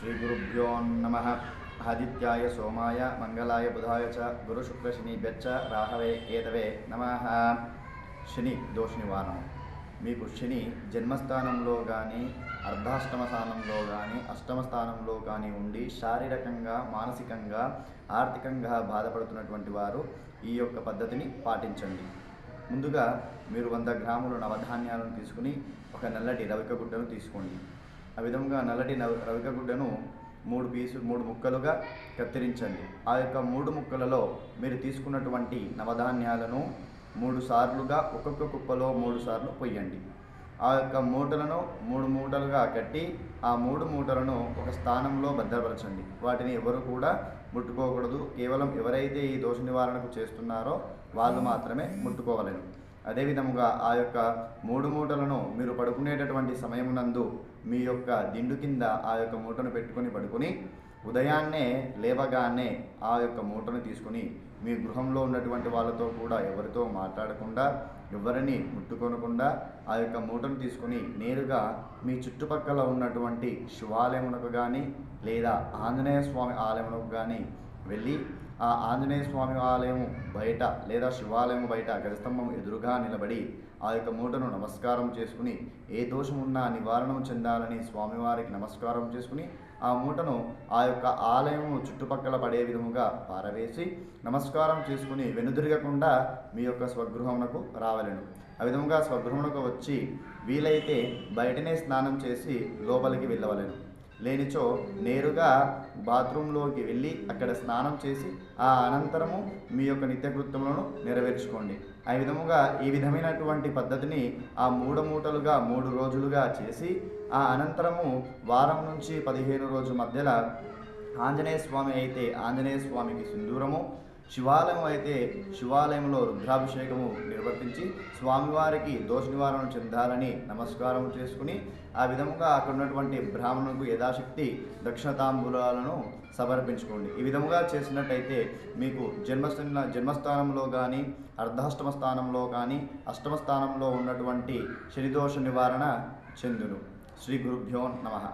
श्रीगुरुभ्यो नमः। आदित्याय सोमाय मंगलाय बुधाय च गुरुशुक्रशनिभ्यश्च राहवे केतवे नमः। శని దోష నివారణ. మీకు శని జన్మస్థానంలో కానీ అర్ధాష్టమ స్థానంలో కానీ అష్టమ స్థానంలో కానీ ఉండి శారీరకంగా మానసికంగా ఆర్థికంగా బాధపడుతున్నటువంటి వారు ఈ యొక్క పద్ధతిని పాటించండి. ముందుగా మీరు 100 గ్రాముల నవధాన్యాలను తీసుకుని ఒక నల్లటి రవిక గుడ్డను తీసుకోండి. ఆ విధంగా నల్లటి రవిక గుడ్డను 3 ముక్కలుగా కత్తిరించండి. ఆ యొక్క 3 ముక్కలలో మీరు తీసుకున్నటువంటి నవధాన్యాలను 3 సార్లుగా ఒక్కొక్క కుప్పలో 3 సార్లు పొయ్యండి. ఆ యొక్క మూటలను 3 మూటలుగా కట్టి ఆ 3 మూటలను ఒక స్థానంలో భద్రపరచండి. వాటిని ఎవరు కూడా ముట్టుకోకూడదు. కేవలం ఎవరైతే ఈ దోష నివారణకు చేస్తున్నారో వాళ్ళు మాత్రమే ముట్టుకోవలేను. అదేవిధముగా ఆ యొక్క 3 మూటలను మీరు పడుకునేటటువంటి సమయమునందు మీ యొక్క దిండు కింద ఆ యొక్క మూటను పెట్టుకొని పడుకొని ఉదయాన్నే లేవగానే ఆ యొక్క మూటను తీసుకుని మీ గృహంలో ఉన్నటువంటి వాళ్ళతో కూడా ఎవరితో మాట్లాడకుండా ఎవరిని ముట్టుకొనకుండా ఆ యొక్క మూటను తీసుకుని నేరుగా మీ చుట్టుపక్కల ఉన్నటువంటి శివాలయమునకు కానీ లేదా ఆంజనేయ స్వామి ఆలయమునకు కానీ వెళ్ళి ఆ ఆంజనేయ స్వామి ఆలయం బయట లేదా శివాలయం బయట గజస్తంభం ఎదురుగా నిలబడి ఆ యొక్క మూటను నమస్కారం చేసుకుని ఏ దోషమున్నా నివారణ చెందాలని స్వామివారికి నమస్కారం చేసుకుని ఆ మూటను ఆ యొక్క ఆలయం చుట్టుపక్కల పడే విధముగా పారవేసి నమస్కారం చేసుకుని వెనుదిరగకుండా మీ యొక్క స్వగృహమునకు రావలెను. ఆ విధముగా స్వగృహమునకు వచ్చి వీలైతే బయటనే స్నానం చేసి లోపలికి వెళ్ళవలెను. లేనిచో నేరుగా బాత్రూంలోకి వెళ్ళి అక్కడ స్నానం చేసి ఆ అనంతరము మీ యొక్క నిత్యకృత్యములను నెరవేర్చుకోండి. ఈ విధమైనటువంటి పద్ధతిని ఆ 3 మూటలుగా 3 రోజులుగా చేసి ఆ అనంతరము వారం నుంచి 15 రోజుల మధ్యలో ఆంజనేయ స్వామి అయితే ఆంజనేయ స్వామికి సింధూరము, శివాలయం అయితే శివాలయంలో రుద్రాభిషేకము నిర్వర్తించి స్వామివారికి దోష నివారణ చెందాలని నమస్కారం చేసుకుని ఆ విధముగా అక్కడ ఉన్నటువంటి బ్రాహ్మణులకు యథాశక్తి దక్షిణతాంబూలాలను సమర్పించుకోండి. ఈ విధముగా చేసినట్టయితే మీకు జన్మస్థానంలో కానీ అర్ధాష్టమ స్థానంలో కానీ అష్టమ స్థానంలో ఉన్నటువంటి శనిదోష నివారణ చెందును. శ్రీ గురుభ్యో నమః.